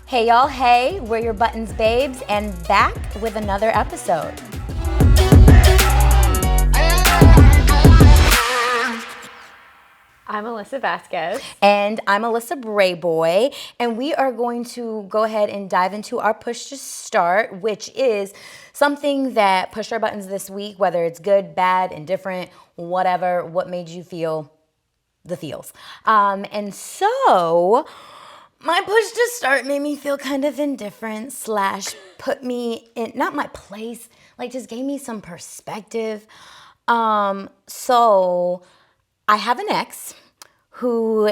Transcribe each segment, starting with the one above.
Hey y'all, hey, we're your Buttons babes and back with another episode. I'm Alyssa Vasquez. And I'm Alyssa Brayboy, and we are going to go ahead and dive into our push to start, which is something that pushed our buttons this week, whether it's good, bad, indifferent, whatever, what made you feel the feels. And so my push to start made me feel kind of indifferent / put me in, not my place, like just gave me some perspective. So I have an ex who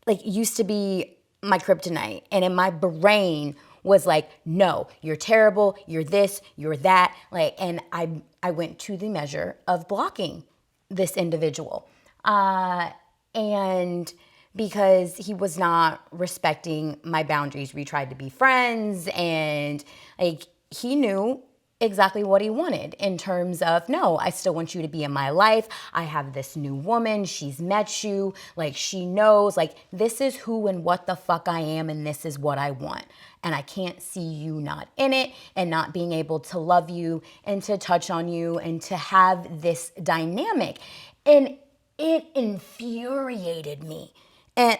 like used to be my kryptonite, and in my brain was like, no, you're terrible, you're this, you're that. Like, and I went to the measure of blocking this individual. And because he was not respecting my boundaries, we tried to be friends, and like he knew exactly what he wanted in terms of, no, I still want you to be in my life. I have this new woman. She's met you. Like, she knows, like, this is who and what the fuck I am, and this is what I want. And I can't see you not in it and not being able to love you and to touch on you and to have this dynamic. And it infuriated me. And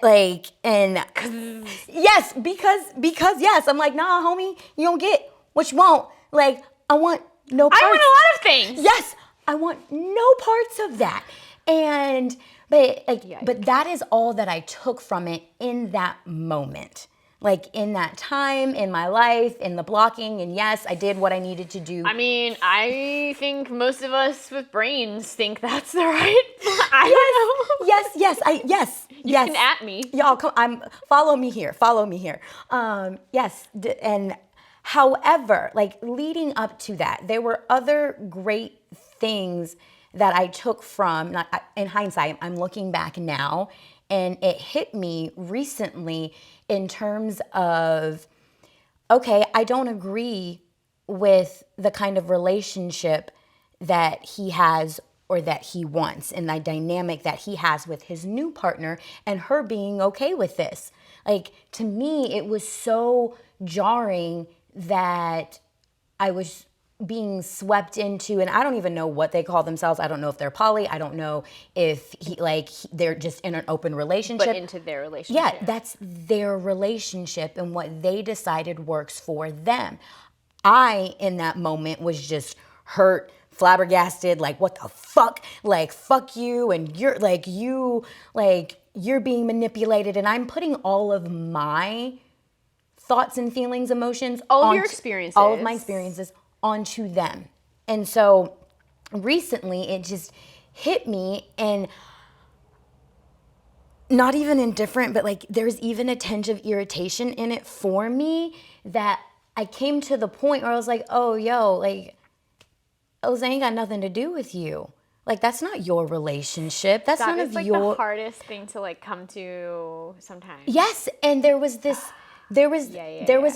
yes, because yes, I'm like, nah, homie, you don't get what you want. Like, I want no parts. I want a lot of things. Yes, I want no parts of that. And but that is all that I took from it in that moment. Like, in that time in my life, in the blocking, and yes, I did what I needed to do. I mean, I think most of us with brains think that's the right. I don't know. Yes. You can at me. Y'all, come. Follow me here. Yes, and however, like leading up to that, there were other great things that I took from. In hindsight, I'm looking back now, and it hit me recently in terms of, okay, I don't agree with the kind of relationship that he has or that he wants, and the dynamic that he has with his new partner, and her being okay with this. Like, to me, it was so jarring that I was being swept into, and I don't even know what they call themselves. I don't know if they're poly. I don't know if they're just in an open relationship. But into their relationship. Yeah, that's their relationship and what they decided works for them. I, in that moment, was just hurt, flabbergasted, like, what the fuck? Like, fuck you, and you're being manipulated, and I'm putting all of my thoughts and feelings, emotions, all of my experiences onto them. And so recently it just hit me, and not even indifferent, but like there's even a tinge of irritation in it for me, that I came to the point where I was like, oh, yo, like, Jose ain't got nothing to do with you. Like, that's not your relationship. That's none of your... That is like the hardest thing to like come to sometimes. Yes, and there was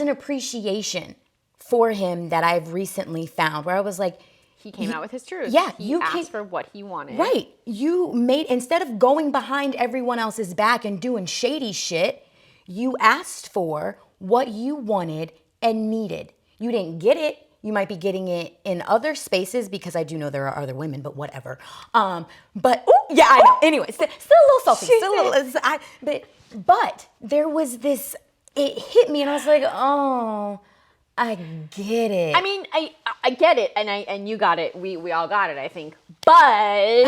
an appreciation for him that I've recently found, where I was like, he came out with his truth. Yeah, he asked for what he wanted. Right. You made, instead of going behind everyone else's back and doing shady shit, you asked for what you wanted and needed. You didn't get it. You might be getting it in other spaces, because I do know there are other women, but whatever. But yeah, I know. Anyway, still a little salty. But there was this. It hit me, and I was like, oh, I get it. I mean, I get it, and you got it. We all got it, I think. But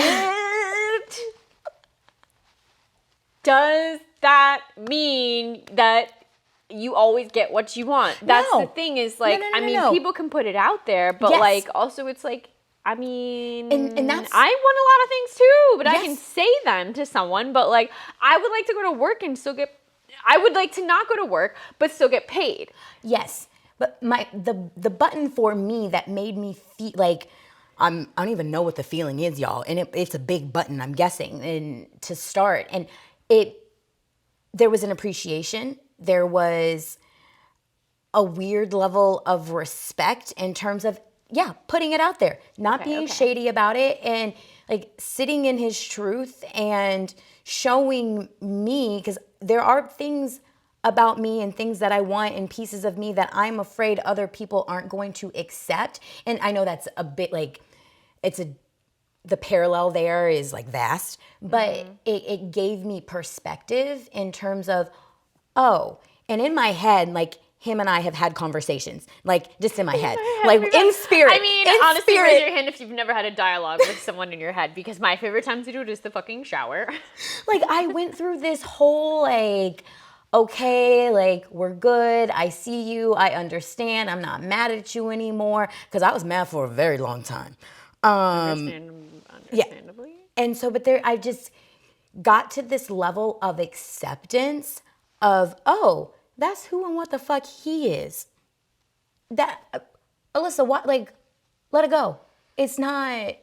does that mean that you always get what you want? That's the thing, is like, no. People can put it out there, but like, also it's like, I mean, and that's, I want a lot of things too, but I can say them to someone, but like, I would like to go to work and still get, I would like to not go to work, but still get paid. Yes. But the button for me that made me feel like, I don't even know what the feeling is, y'all. And it's a big button, I'm guessing, and to start. And there was an appreciation. There was a weird level of respect in terms of, putting it out there, not being shady about it, and like sitting in his truth and showing me, because there are things about me and things that I want and pieces of me that I'm afraid other people aren't going to accept. And I know that's a bit like, the parallel there is like vast, but it gave me perspective in terms of, oh, and in my head, like, him and I have had conversations, like, just in my head, like, in spirit. I mean, honestly, raise your hand if you've never had a dialogue with someone in your head, because my favorite time to do it is the fucking shower. Like, I went through this whole, like, okay, like, we're good. I see you. I understand. I'm not mad at you anymore, because I was mad for a very long time. Understandably. Yeah. And so, but I just got to this level of acceptance of, oh, that's who and what the fuck he is. That, Alyssa, what, like, let it go. It's not,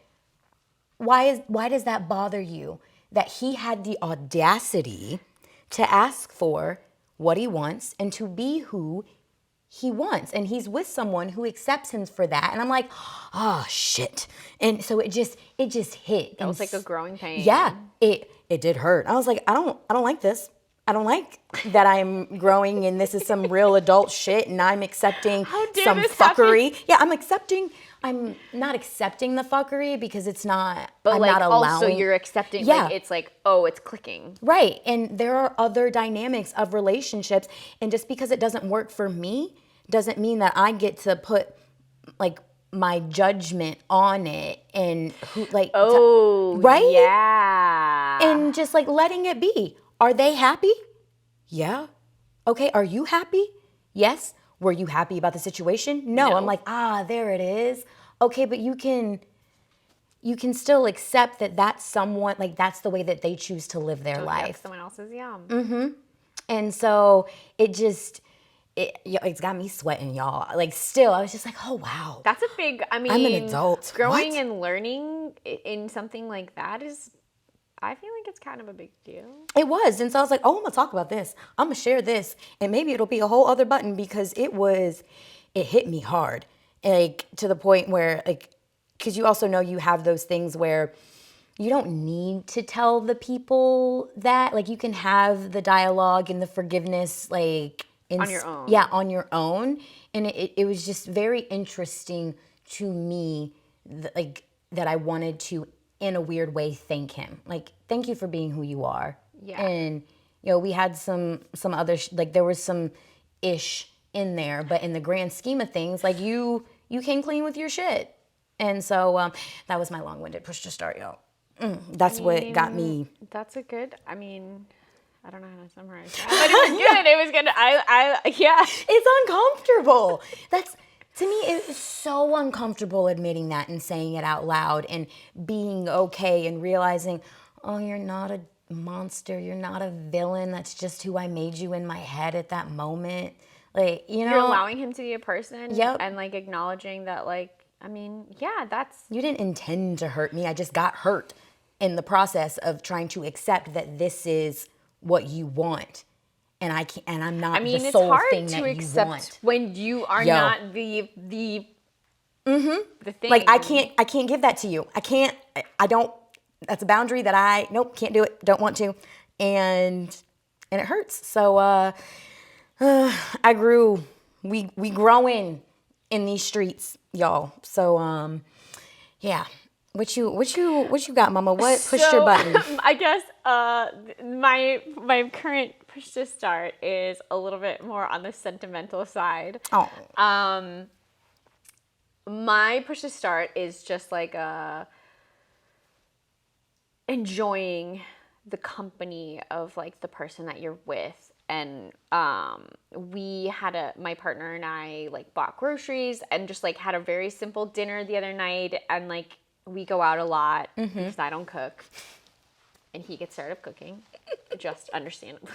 why does that bother you? That he had the audacity to ask for what he wants and to be who he wants. And he's with someone who accepts him for that. And I'm like, oh, shit. And so it just hit. That was like a growing pain. Yeah, it did hurt. I was like, I don't like this. I don't like that I'm growing and this is some real adult shit and I'm accepting some fuckery. Happen? Yeah, I'm not accepting the fuckery because it's not, but I'm like not allowing. Also you're accepting, yeah. Like, it's like, oh, it's clicking. Right, and there are other dynamics of relationships, and just because it doesn't work for me doesn't mean that I get to put, like, my judgment on it and who, like, right? Yeah. And just, like, letting it be. Are they happy? Yeah. Okay, are you happy? Yes. Were you happy about the situation? No. I'm like, there it is. Okay, but you can still accept that that's someone, like, that's the way that they choose to live their life. Someone else's, yeah. Mm-hmm. And so it's got me sweating, y'all. Like, still, I was just like, oh, wow. That's a big, I mean, I'm an adult. Growing and learning in something like that is, I feel like it's kind of a big deal. It was. And so I was like, oh, I'm going to talk about this. I'm going to share this. And maybe it'll be a whole other button because it hit me hard. Like, to the point where, like, because you also know you have those things where you don't need to tell the people that. Like, you can have the dialogue and the forgiveness, like, on your own. Yeah, on your own. And it was just very interesting to me, that I wanted to, in a weird way, thank him. Like, thank you for being who you are. Yeah. And, we had some other, like, there was some ish in there, but in the grand scheme of things, like, you came clean with your shit. And so that was my long-winded push to start, y'all. That's what got me. That's a good, I don't know how to summarize that, but it was good. It was good. Yeah. It's uncomfortable. To me, it's so uncomfortable admitting that and saying it out loud and being okay and realizing, oh, you're not a monster. You're not a villain. That's just who I made you in my head at that moment. Like, You're allowing him to be a person. Yep. And, like, acknowledging that, like, that's... You didn't intend to hurt me. I just got hurt in the process of trying to accept that this is what you want. And I'm not the sole thing that you want. It's hard to accept when you are not the thing. Like, I can't give that to you. I don't, that's a boundary that can't do it, don't want to. And it hurts. So I grew, we growing in these streets, y'all. So yeah. What you got, Mama? What pushed your button? I guess my current push to start is a little bit more on the sentimental side. Oh. My push to start is just like enjoying the company of, like, the person that you're with. And my partner and I, like, bought groceries and just, like, had a very simple dinner the other night, and, like, we go out a lot because I don't cook, and he gets tired of cooking, just understandably.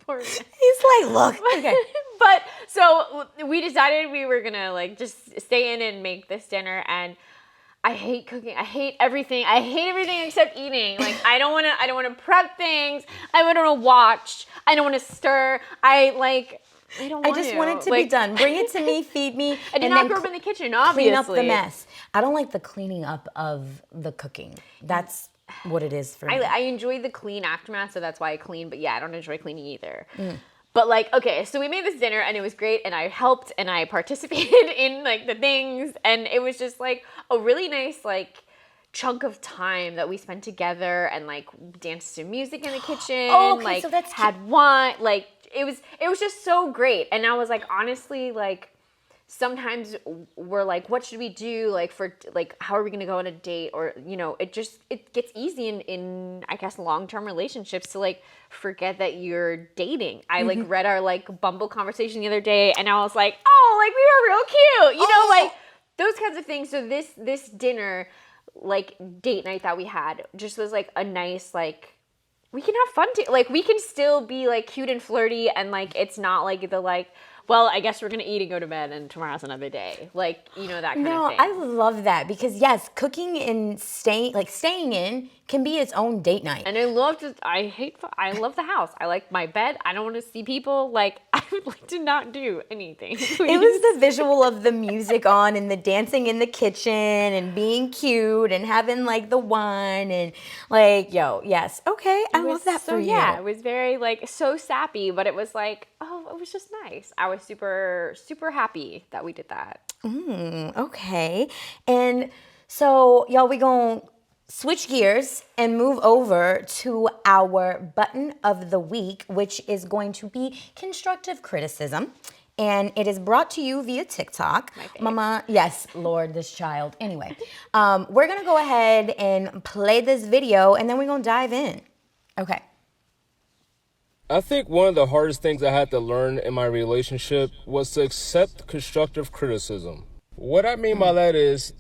Poor man. He's like, look, okay. But so we decided we were gonna, like, just stay in and make this dinner, and I hate cooking. I hate everything. I hate everything except eating. Like, I don't want to prep things. I don't want to watch. I don't want to stir. I just want it to be done. Bring it to me, feed me. I did not grow up in the kitchen, obviously. Clean up the mess. I don't like the cleaning up of the cooking. That's what it is for me. I enjoy the clean aftermath, so that's why I clean. But yeah, I don't enjoy cleaning either. But like, okay, so we made this dinner and it was great, and I helped and I participated in like the things, and it was just like a really nice like chunk of time that we spent together, and like danced to music in the kitchen. Oh, okay, like so that's had wine. Like it was just so great. And I was like, honestly, like sometimes we're like, what should we do? Like for like, how are we gonna go on a date? Or, you know, it gets easy in I guess long-term relationships to like forget that you're dating. I like read our like Bumble conversation the other day, and I was like, oh, like we were real cute, you know, like those kinds of things. So this dinner, like date night that we had, just was like a nice like, we can have fun like we can still be like cute and flirty, and like it's not like the like, well, I guess we're gonna eat and go to bed and tomorrow's another day, like, you know, that kind of thing. I love that, because yes, cooking and staying in can be its own date night. And I love the house. I like my bed. I don't want to see people. Like, I would like to not do anything. Please. It was the visual of the music on and the dancing in the kitchen and being cute and having like the wine and like, yes. Okay. I love that for you. Yeah, it was very like so sappy, but it was like, oh, it was just nice. I was super, super happy that we did that. Okay. And so y'all, we gonna switch gears and move over to our button of the week, which is going to be constructive criticism. And it is brought to you via TikTok. Mama, yes, Lord, this child. Anyway, we're going to go ahead and play this video, and then we're going to dive in. Okay. I think one of the hardest things I had to learn in my relationship was to accept constructive criticism. What I mean by that is,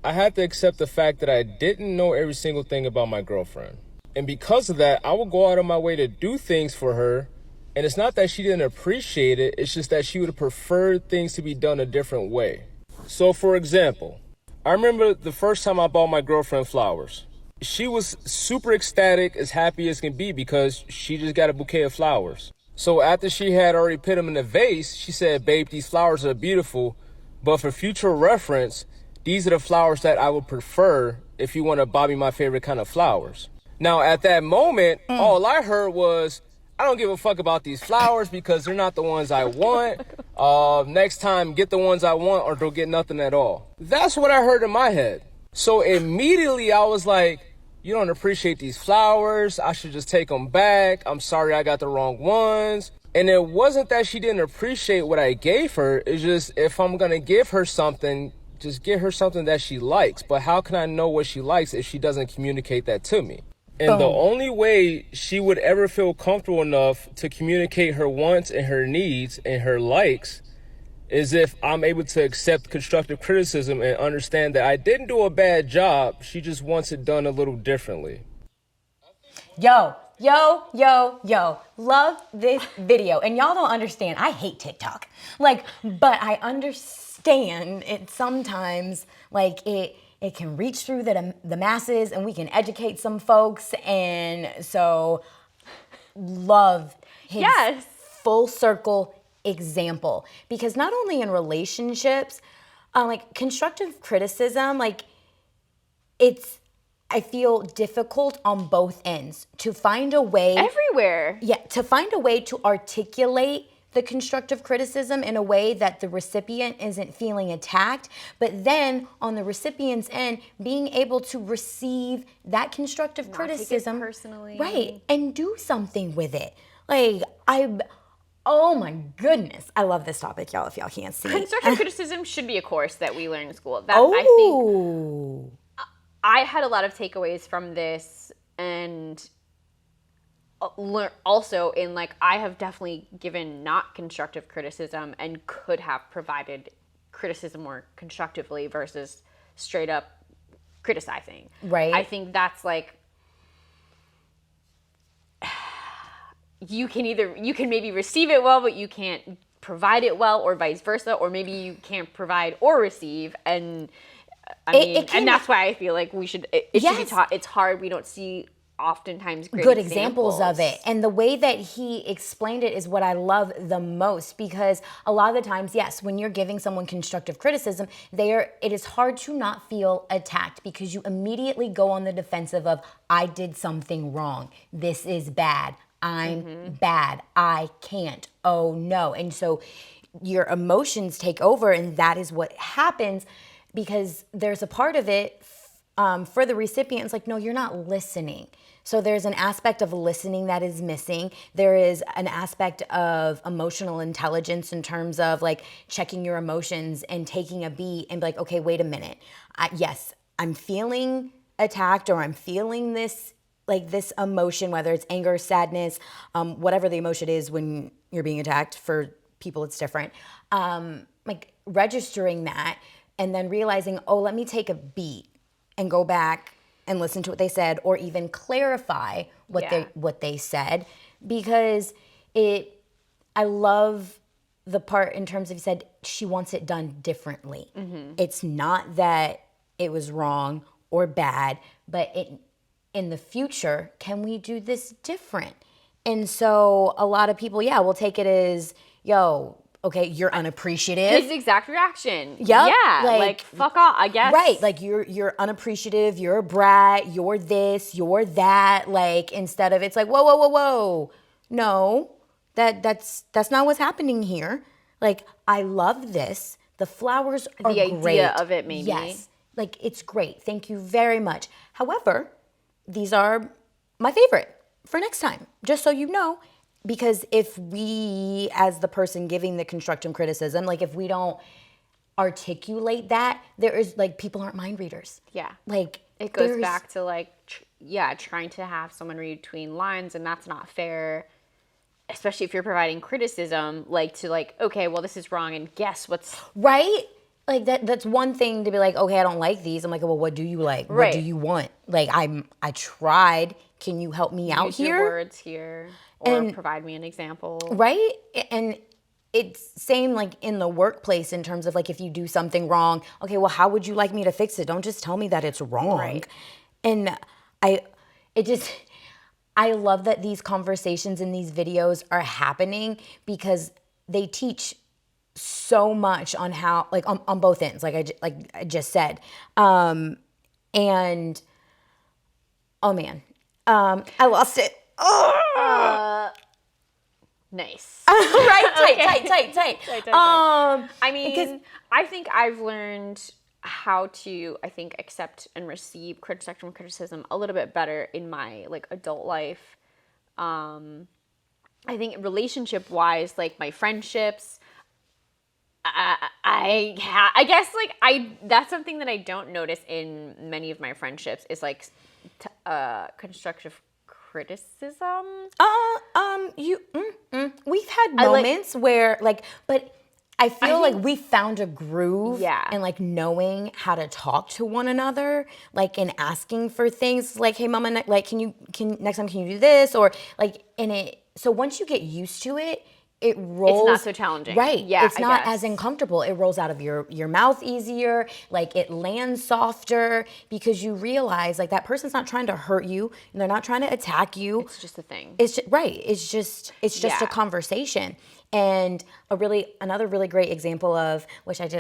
I had to accept the fact that I didn't know every single thing about my girlfriend. And because of that, I would go out of my way to do things for her. And it's not that she didn't appreciate it, it's just that she would have preferred things to be done a different way. So for example, I remember the first time I bought my girlfriend flowers. She was super ecstatic, as happy as can be, because she just got a bouquet of flowers. So after she had already put them in a vase, she said, babe, these flowers are beautiful, but for future reference, these are the flowers that I would prefer if you want to buy me my favorite kind of flowers. Now, at that moment, all I heard was, I don't give a fuck about these flowers because they're not the ones I want. Next time, get the ones I want or don't get nothing at all. That's what I heard in my head. So immediately I was like, you don't appreciate these flowers. I should just take them back. I'm sorry I got the wrong ones. And it wasn't that she didn't appreciate what I gave her. It's just, if I'm going to give her something, just get her something that she likes. But how can I know what she likes if she doesn't communicate that to me? And the only way she would ever feel comfortable enough to communicate her wants and her needs and her likes is if I'm able to accept constructive criticism and understand that I didn't do a bad job. She just wants it done a little differently. Yo. Love this video. And y'all don't understand. I hate TikTok. Like, but I understand it sometimes, like it can reach through the masses and we can educate some folks. And so love his full circle example, because not only in relationships, like constructive criticism, like I feel difficult on both ends to find a way everywhere. Yeah, to find a way to articulate the constructive criticism in a way that the recipient isn't feeling attacked, but then on the recipient's end, being able to receive that constructive criticism take it personally, right, and do something with it. Like oh my goodness, I love this topic, y'all. If y'all can't see, constructive criticism should be a course that we learn in school. That I think I had a lot of takeaways from this, and also in like I have definitely given not constructive criticism and could have provided criticism more constructively versus straight up criticizing. Right. I think that's like you can maybe receive it well, but you can't provide it well, or vice versa, or maybe you can't provide or receive. And I mean, and that's why I feel like it should be taught. It's hard. We don't see oftentimes great good examples of it. And the way that he explained it is what I love the most, because a lot of the times, yes, when you're giving someone constructive criticism, it is hard to not feel attacked, because you immediately go on the defensive of, I did something wrong. This is bad. I'm bad. I can't. Oh no. And so your emotions take over, and that is what happens, because there's a part of it for the recipient. It's like, no, you're not listening. So there's an aspect of listening that is missing. There is an aspect of emotional intelligence in terms of like checking your emotions and taking a beat and be like, okay, wait a minute. Yes, I'm feeling attacked, or I'm feeling this emotion, whether it's anger, sadness, whatever the emotion is when you're being attacked. For people, it's different. Like registering that and then realizing, oh, let me take a beat and go back and listen to what they said, or even clarify what they said, because I love the part in terms of, he said she wants it done differently. It's not that it was wrong or bad, but in the future, can we do this different? And so a lot of people, will take it as, yo, okay, you're unappreciative. His exact reaction. Yep. Yeah, like fuck off, I guess. Right, like you're unappreciative, you're a brat, you're this, you're that. Like, instead of, it's like, whoa, no, that's not what's happening here. Like, I love this. The flowers are great. The idea of it, maybe. Yes, like, it's great. Thank you very much. However, these are my favorite for next time, just so you know. Because if we, as the person giving the constructive criticism, like, if we don't articulate that, there is, like, people aren't mind readers. Yeah. Like, it goes back to, like, trying to have someone read between lines, and that's not fair, especially if you're providing criticism, like, to, like, okay, well, this is wrong, and guess what's... Right? Like, that's one thing to be like, okay, I don't like these. I'm like, well, what do you like? Right. What do you want? Like, I tried. Can you help me out Use here? Your words here. Or provide me an example. Right? And it's same like in the workplace, in terms of like, if you do something wrong, okay, well, how would you like me to fix it? Don't just tell me that it's wrong. Right. And I love that these conversations and these videos are happening, because they teach so much on how, like, on both ends, like I just said. And oh man, I lost it. Nice. Right, tight. I mean, I think I've learned how to, accept and receive constructive criticism a little bit better in my, like, adult life. I think relationship-wise, like, my friendships, I guess, like, that's something that I don't notice in many of my friendships, is, like, constructive criticism. We've had moments where, like, but I feel like we found a groove, and like knowing how to talk to one another, like, and asking for things, like, hey, mama, like, next time, can you do this? Or like, so once you get used to it, it rolls. It's not so challenging. Right. Yeah. It's not as uncomfortable. It rolls out of your mouth easier. Like, it lands softer, because you realize, like, that person's not trying to hurt you, and they're not trying to attack you. It's just a thing. It's just, right. It's just a conversation. And another really great example of, which it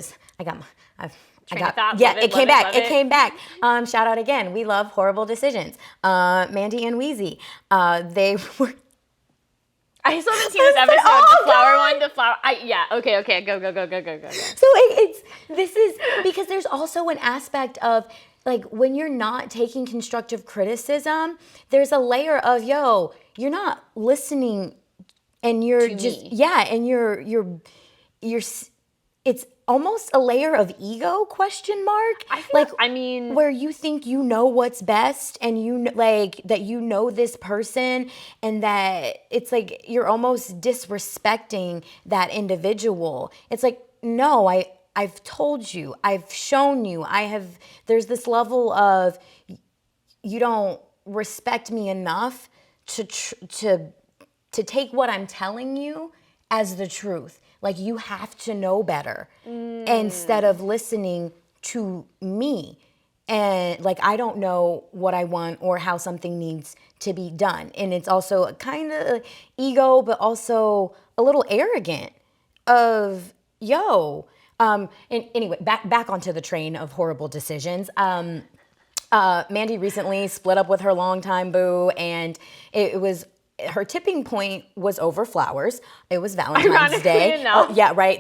came back. Shout out again. We love Horrible Decisions. Mandy and Wheezy. They were. I still haven't seen this episode. The flower one, the flower. Okay. Go. So this is because there's also an aspect of, like, when you're not taking constructive criticism, there's a layer of, you're not listening, and you're and you're it's almost a layer of ego, question mark. Where you think you know what's best, and that you know this person, and that it's like you're almost disrespecting that individual. It's like, no, I've told you, I've shown you, there's this level of, you don't respect me enough to take what I'm telling you as the truth. Like, you have to know better, instead of listening to me. And like, I don't know what I want or how something needs to be done. And it's also kind of ego, but also a little arrogant of, yo. And anyway, back onto the train of horrible decisions. Mandy recently split up with her longtime boo, and it was her tipping point was over flowers. It was Valentine's Day. Enough. Yeah, right.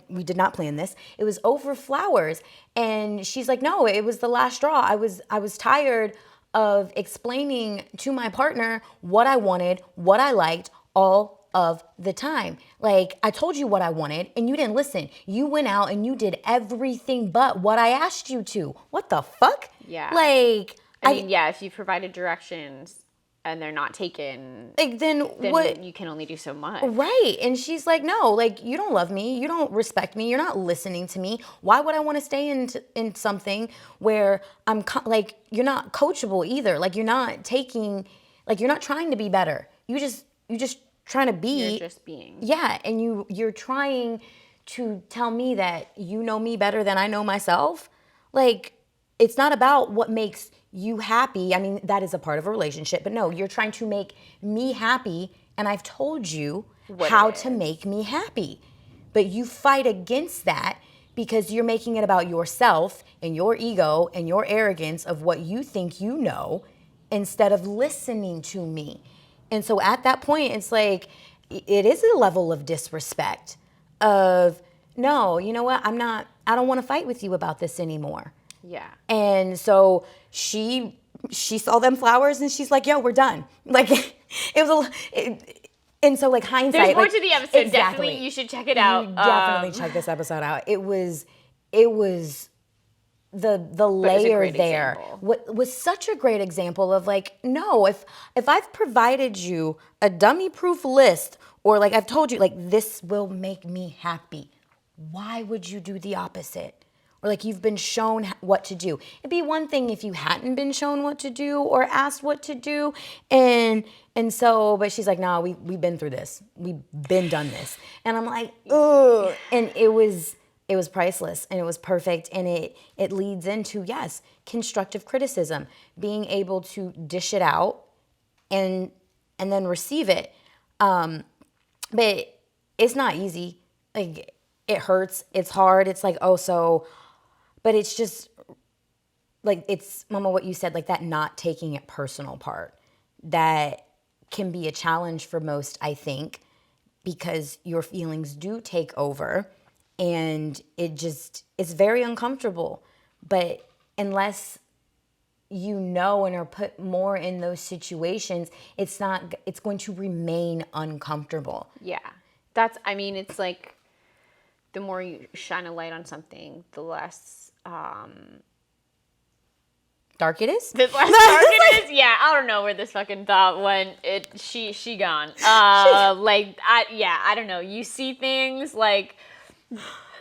We did not plan this. It was over flowers, and she's like, "No, it was the last straw. I was tired of explaining to my partner what I wanted, what I liked, all of the time. Like, I told you what I wanted and you didn't listen. You went out and you did everything but what I asked you to. What the fuck?" Yeah. Like, I mean, yeah, if you provided directions and they're not taken, like, then what? You can only do so much. Right. And she's like, "No, like, you don't love me. You don't respect me. You're not listening to me. Why would I want to stay in something where I'm like, you're not coachable either. Like, you're not trying to be better. You just trying to be. You're just being. Yeah. And you're trying to tell me that you know me better than I know myself. Like, it's not about what makes you happy. I mean, that is a part of a relationship, but no, you're trying to make me happy, and I've told you how to make me happy. But you fight against that because you're making it about yourself and your ego and your arrogance of what you think you know instead of listening to me. And so at that point, it's like, it is a level of disrespect of, no, you know what? I don't want to fight with you about this anymore. Yeah. And so she saw them flowers and she's like, "Yo, we're done." Like, and so like hindsight. There's more like, to the episode. Exactly. Definitely, you should check it out. You definitely check this episode out. It was the layer there was such a great example of like, no, if I've provided you a dummy proof list, or like I've told you like this will make me happy, why would you do the opposite? Or like you've been shown what to do. It'd be one thing if you hadn't been shown what to do or asked what to do. And so, but she's like, "No, we've been through this. We've been done this." And I'm like, ugh. And it was priceless and it was perfect. And it leads into, yes, constructive criticism, being able to dish it out and then receive it. But it's not easy. Like, it hurts. It's hard. It's like, oh, so... But it's just, like, it's, Mama, what you said, like that not taking it personal part, that can be a challenge for most, I think, because your feelings do take over and it's very uncomfortable. But unless you know and are put more in those situations, it's going to remain uncomfortable. Yeah. It's like the more you shine a light on something, the less dark it is? The less dark it is? Yeah, I don't know where this fucking thought went. She gone. I don't know. You see things like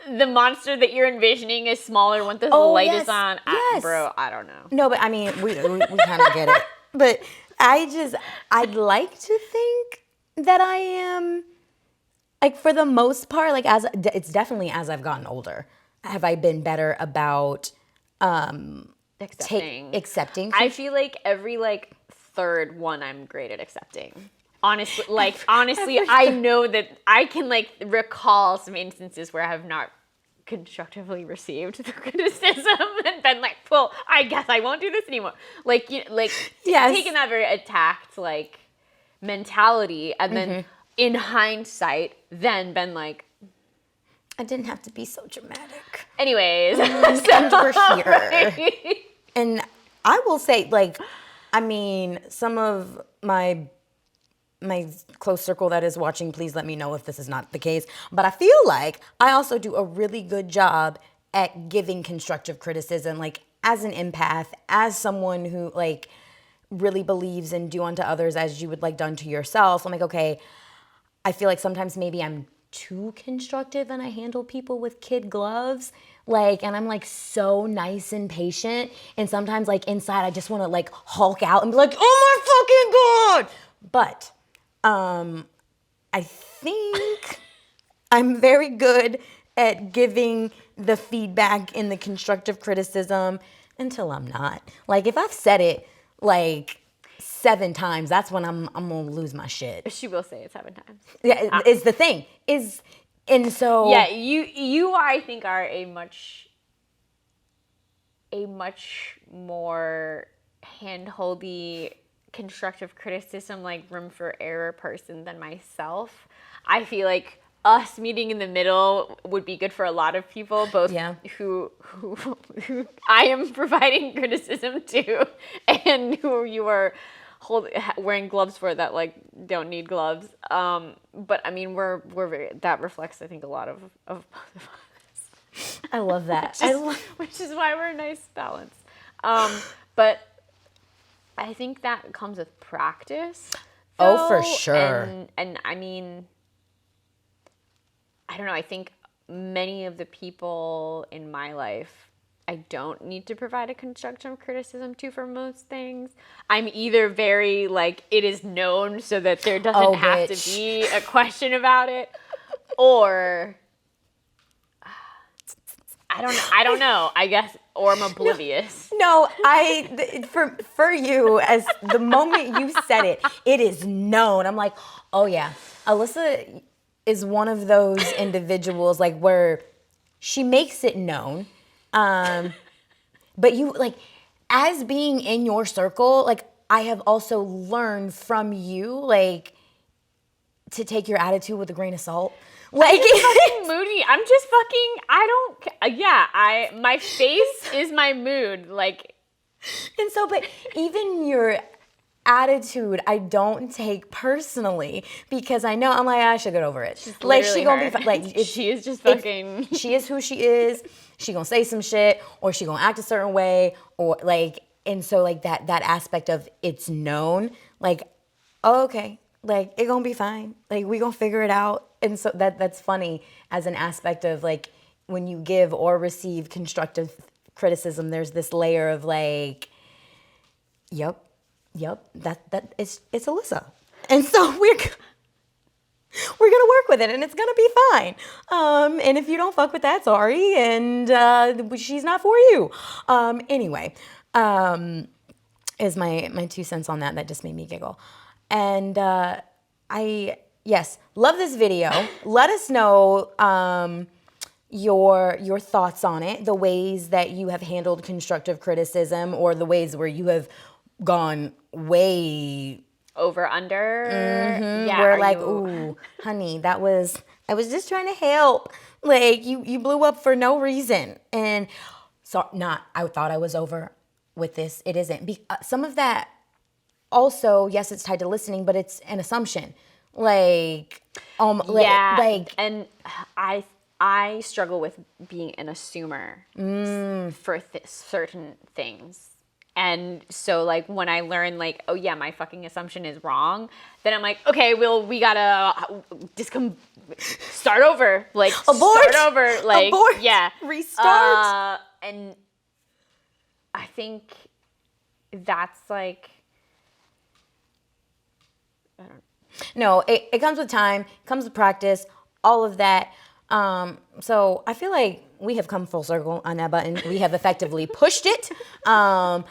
the monster that you're envisioning is smaller when the light is on. Yes. Bro, I don't know. No, but I mean, we kind of get it. But I'd like to think that I am, like, for the most part, like, it's definitely as I've gotten older, have I been better about accepting. I feel like every third one I'm great at accepting. Honestly, I know that I can recall some instances where I have not constructively received the criticism and been like, well, I guess I won't do this anymore. Taking that very attacked mentality and then in hindsight then been like, I didn't have to be so dramatic. Anyways. And we're here. And I will say, some of my close circle that is watching, please let me know if this is not the case. But I feel like I also do a really good job at giving constructive criticism, as an empath, as someone who, really believes in do unto others as you would like done to yourself. I'm like, okay, I feel like sometimes maybe I'm too constructive and I handle people with kid gloves, and I'm so nice and patient, and sometimes inside I just want to hulk out and be like, oh my fucking god. But I think I'm very good at giving the feedback and the constructive criticism until I'm not. Like, if I've said it, like, 7 times, that's when I'm gonna lose my shit. She will say it 7 times. Yeah, is the thing. And so... Yeah, you I think are a much more handholdy, constructive criticism, like room for error person than myself. I feel like us meeting in the middle would be good for a lot of people, both who I am providing criticism to and who you are wearing gloves for that like don't need gloves. But I mean, we're very, that reflects, I think, a lot of both of us. I love that. Which is why we're a nice balance. But I think that comes with practice. Oh, for sure. And I mean, I don't know. I think many of the people in my life, I don't need to provide a constructive criticism to for most things. I'm either very like, it is known so that there doesn't have to be a question about it, or I don't know, I guess, or I'm oblivious. No, for you, as the moment you said it, it is known. I'm like, oh yeah, Alyssa is one of those individuals like where she makes it known. But you, like, as being in your circle, like, I have also learned from you, like, to take your attitude with a grain of salt. Like, I'm fucking moody. I'm just fucking, my face is my mood. Like, and so, but even your attitude, I don't take personally, because I know, I'm like, I should get over it. Like, she gonna be fine. Like, she is just fucking. She is who she is. She gonna say some shit, or she gonna act a certain way, or like, and so like that aspect of it's known, like, oh, okay, like it gonna be fine. Like, we gonna figure it out. And so that's funny as an aspect of like when you give or receive constructive criticism, there's this layer of like, yep, that it's Alyssa. And so we're gonna work with it, and it's gonna be fine. And if you don't fuck with that, sorry, and she's not for you. Anyway, is my 2 cents on that. That just made me giggle. And yes, love this video. Let us know your thoughts on it, the ways that you have handled constructive criticism, or the ways where you have gone way over under. Mm-hmm. Yeah, we're like, ooh, honey, I was just trying to help. Like, you blew up for no reason. And so I thought I was over with this. It isn't. Some of that also, yes, it's tied to listening, but it's an assumption. Like, and I struggle with being an assumer for certain things. And so, like, when I learn, like, oh, yeah, my fucking assumption is wrong, then I'm like, okay, well, we gotta just start over. Like, abort. Start over. Like, abort. Yeah. Restart. And I think that's, like, I don't know. No, it comes with time, comes with practice, all of that. So I feel like we have come full circle on that button. We have effectively pushed it. But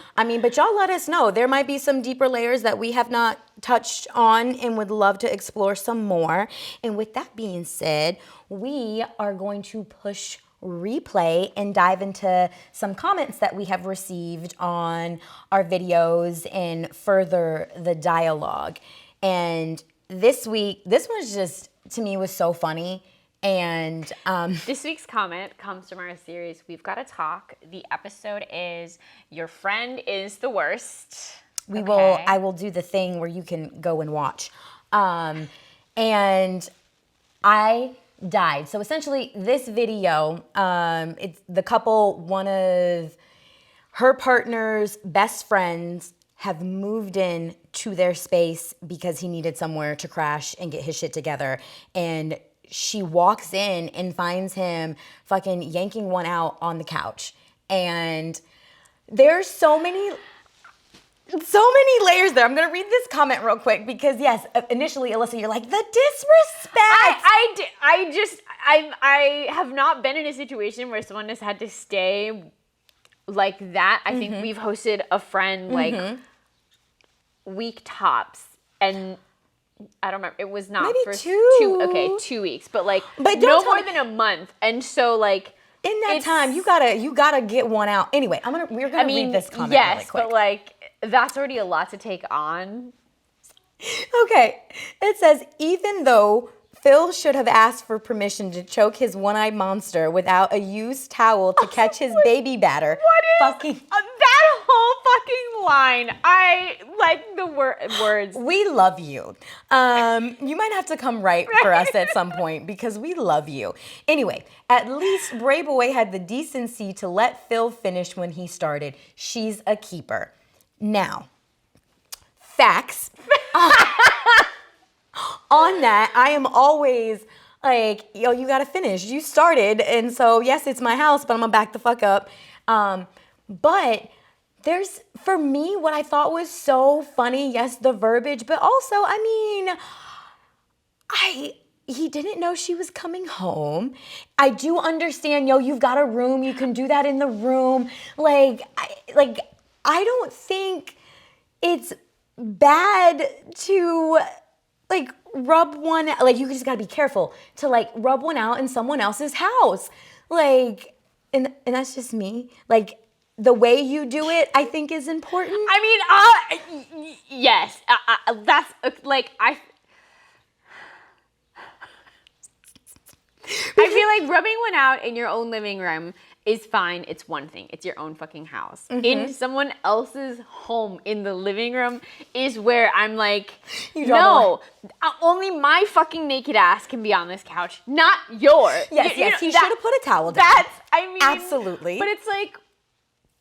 y'all let us know. There might be some deeper layers that we have not touched on and would love to explore some more. And with that being said, we are going to push replay and dive into some comments that we have received on our videos and further the dialogue. And this week, this one's just, to me, was so funny. And this week's comment comes from our series, We've Gotta Talk. The episode is Your Friend is the Worst. I will do the thing where you can go and watch. And I died. So essentially, this video, it's the couple, one of her partner's best friends have moved in to their space because he needed somewhere to crash and get his shit together. And she walks in and finds him fucking yanking one out on the couch. And there's so many layers there. I'm going to read this comment real quick because, yes, initially, Alyssa, you're like, the disrespect. I have not been in a situation where someone has had to stay like that, I think we've hosted a friend like week tops, and I don't remember. It was not maybe for 2 weeks, but like no more than a month. And so like in that time, you gotta get one out. Anyway, we're gonna read this comment really quick. But like that's already a lot to take on. Okay, it says, even though Phil should have asked for permission to choke his one-eyed monster without a used towel to catch his baby batter. What is that whole fucking line? I like the words. We love you. You might have to come right for us at some point because we love you. Anyway, at least Bray Boy had the decency to let Phil finish when he started. She's a keeper. Now, facts. On that, I am always like, yo, you gotta finish. You started, and so yes, it's my house, but I'm gonna back the fuck up. But there's, for me, what I thought was so funny, yes, the verbiage, but also, I mean, he didn't know she was coming home. I do understand, yo, you've got a room, you can do that in the room. I don't think it's bad to like rub one, like you just gotta be careful to like rub one out in someone else's house. Like, and that's just me. Like the way you do it, I think is important. I mean, yes, that's like I feel like rubbing one out in your own living room is fine. It's one thing. It's your own fucking house. In someone else's home in the living room is where I'm like, no, only my fucking naked ass can be on this couch, not yours. Yes, he should have put a towel down. Absolutely. But it's like,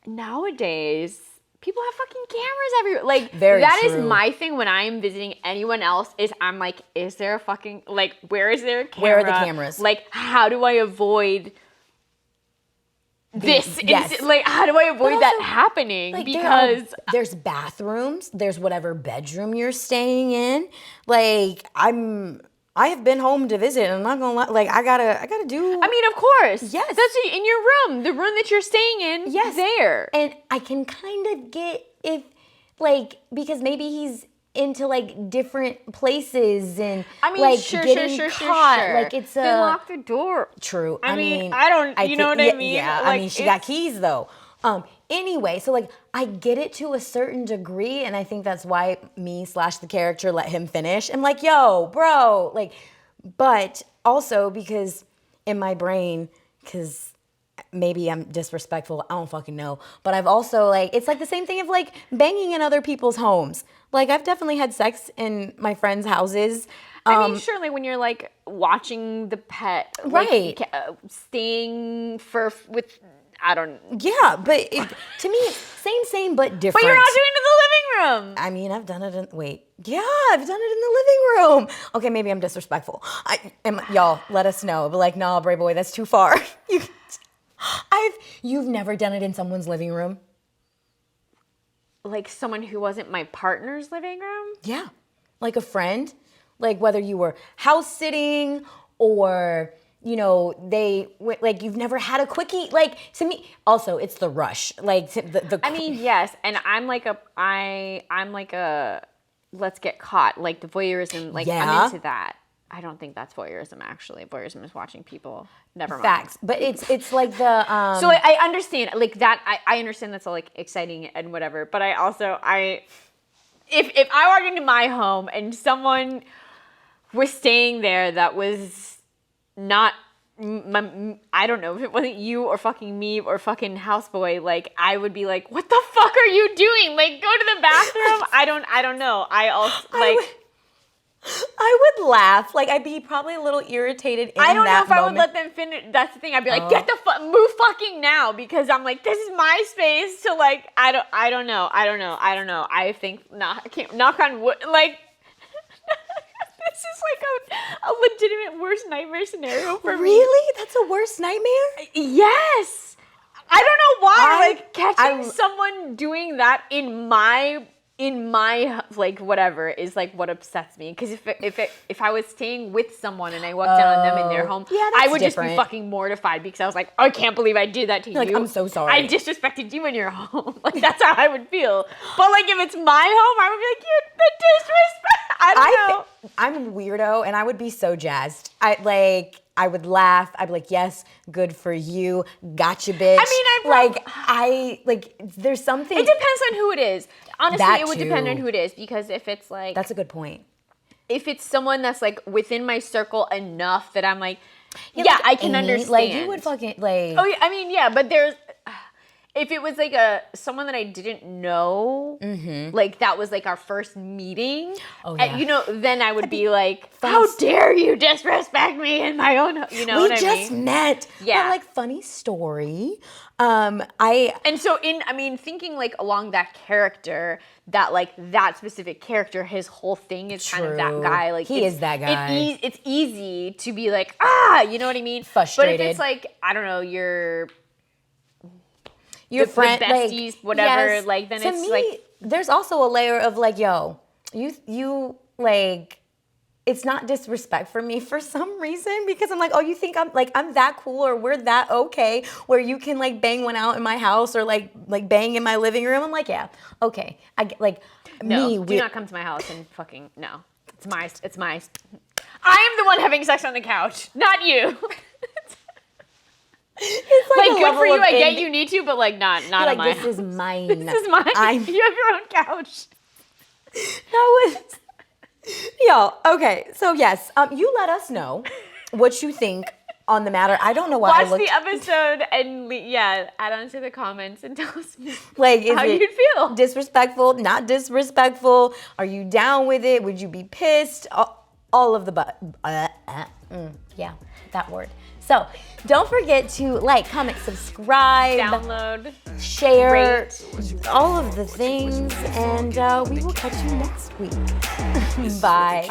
nowadays, people have fucking cameras everywhere. Like, Very that true. is my thing when I am visiting anyone else is I'm like, is there a fucking, like, where is there a camera? Where are the cameras? Like, how do I avoid this? Yes. Like, how do I avoid that happening? Like, because there's bathrooms, there's whatever bedroom you're staying in. Like, I have been home to visit, and I'm not gonna lie, like I gotta do. I mean, of course. Yes. That's in your room, the room that you're staying in. Yes. There. And I can kind of get if, like, because maybe he's into like different places and I mean, like sure. Like it's a then lock the door. True. I mean, I don't. You know what I mean? Yeah. Like, I mean, she got keys though. Anyway, so like I get it to a certain degree, and I think that's why me/the character let him finish. I'm like, yo, bro, like, but also because in my brain, because maybe I'm disrespectful, I don't fucking know. But I've also like, it's like the same thing of like banging in other people's homes. Like I've definitely had sex in my friends' houses. I mean, surely when you're like watching the pet, right? Like, staying with. I don't. Yeah, but to me, it's same, but different. But you're not doing it in the living room. I mean, I've done it in. Wait, yeah, I've done it in the living room. Okay, maybe I'm disrespectful. Y'all, let us know. But like, nah, Bray Boy, that's too far. You've never done it in someone's living room? Like someone who wasn't my partner's living room? Yeah, like a friend. Like whether you were house sitting or. You know, like you've never had a quickie. Like to me, also it's the rush. Like the. I mean, yes, and I'm like a let's get caught. Like the voyeurism. Like yeah. I'm into that. I don't think that's voyeurism. Actually, voyeurism is watching people. Never mind. Facts, but it's like the. So I understand like that. I understand that's all like exciting and whatever. But I also if I walked into my home and someone was staying there that was. Not, I don't know if it wasn't you or fucking me or fucking houseboy. Like I would be like, what the fuck are you doing? Like go to the bathroom. I don't know. I would laugh. Like I'd be probably a little irritated. I don't know if I would let them finish. That's the thing. I'd be like, get the move fucking now because I'm like, this is my space. So like, I don't know. I think I can't knock on wood. Like. This is like a legitimate worst nightmare scenario for me. Really? That's a worst nightmare? Yes. I don't know why. Catching someone doing that in my in my like whatever is like what upsets me, because if I was staying with someone and I walked down on them in their home, I would just be fucking mortified, because I was like, I can't believe I did that to you. Like, I'm so sorry. I disrespected you in your home. Like, that's how I would feel. But like if it's my home, I would be like, you the disrespect. I don't know. I'm a weirdo, and I would be so jazzed. I would laugh. I'd be like, yes, good for you. Gotcha, bitch. I mean, there's something. It depends on who it is. Honestly, it would depend on who it is, because if it's like. That's a good point. If it's someone that's like within my circle enough that I'm like, I can understand. Like, you would fucking like. Oh, yeah, I mean, yeah, but there's. If it was like someone that I didn't know, like that was like our first meeting, then I would be like, how dare you disrespect me in my own, you know what I mean? We just met. Yeah. But like, funny story. Thinking like along that character, that like that specific character, his whole thing is kind of that guy. Like he is that guy. It's easy to be like, you know what I mean? Frustrated. But if it's like, I don't know, your friend, the besties, like, whatever, yes, like then to it's me, like there's also a layer of like, yo, you like, it's not disrespect for me for some reason, because I'm like, oh, you think I'm that cool, or we're that okay where you can like bang one out in my house, or like bang in my living room? I'm like, yeah, okay. I like no, do not come to my house and fucking no. It's my. I am the one having sex on the couch, not you. It's like good for you. I get you need to, but like not on my house. This is mine. This is mine. You have your own couch. That was. Yo, okay. So yes, you let us know what you think on the matter. I don't know why. Watch the episode and add on to the comments and tell us like how you'd feel. Disrespectful, not disrespectful. Are you down with it? Would you be pissed? All of the yeah, that word. So don't forget to like, comment, subscribe, download, share, rate, all of the things, and we will catch you next week. Bye.